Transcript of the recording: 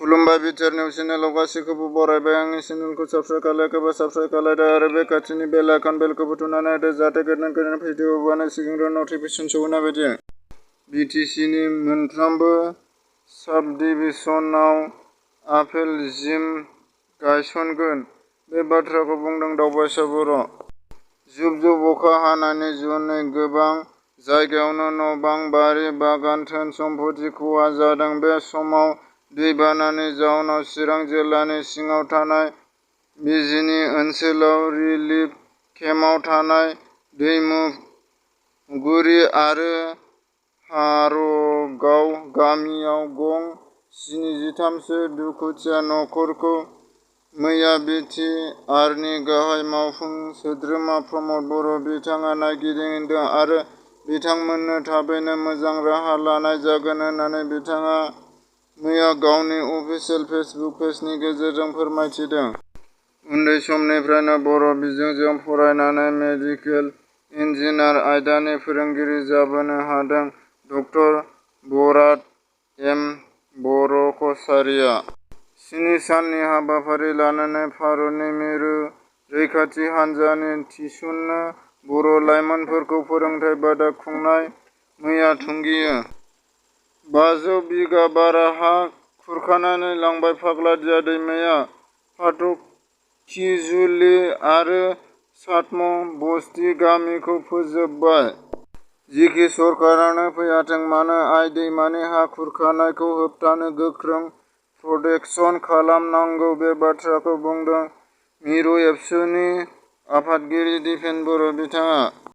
खुलुमबाय BTR news चेनेलाव गासैखौबो बरायबाय। आंनि चेनेलखौ साबस्क्राइब खालायाखैबा साबस्क्राइब खालायदो आरो बे खाथिनि बेल आइकन बेलखौबो थुनानै होदो जाहाथे गोदान गोदान भिडिअ होबानो सिगांग्रो नटिफिकेसन सौहैनाय बायदि। बिटिसिनि मोनफ्रोमबो साब-डिभिजनाव आपेल जिम गायसनगोन बे बाथ्राखौ बुंदों दावबायसा बर'। जुब-जुब अखा हानायनि जुनै गोबां जायगायावनो न'-बां, बारि बागान, धोन-सम्फथि खहा जादों। बे समाव दैबानानि जाउनाव चिरां जिल्लानि सिङाव थानाय बिजिनि ओनसोलाव रिलिफ केम्पआव थानाय दैमुगुरि आरो हारगाव गामियाव गं 73 सो दुखुथिया नखरखौ मैया बि टि आरनि गाहाय मावफुं सोद्रोमा प्रमद बर' बिथाङा नायगिदिंदों आरो बिथांमोननो थाबैनो मोजां राहा लानाय जागोन होननानै बिथाङा मैया गावनि अफिसियेल फेसबुक पेजनि गेजेरजों फोरमायथिदों। उन्दै समनिफ्रायनो बर' बिजोंजों फरायनानै मेडिकेल इन्जिनियार आयदानि फोरोंगिरि जाबोनो हादों ड बराद एम बर' कछारीया। 7 साननि हाबाफारि लानानै भारतनि मिरु रैखाथि हान्जानि थिसननो बर' लाइमोनफोरखौ फोरोंथाय बादा खुंनाय मैया थुंगेयो। 500 बिगा बारा हा खुरखानानै लांबाय फाग्लादिया दैमाया फाथकथिजुलि आरो सातम बस्ति गामिखौ फोजोबबाय। जिखि सरकारानो फैयाथों मानो आइ दैमानि हा खुरखानायखौ होबथानो गोख्रों प्रटेक्सन खालामनांगौ बे बाथ्राखौ बुंदों मिरु एबसुनि आफादगिरि दिपेन बर' बिथाङा।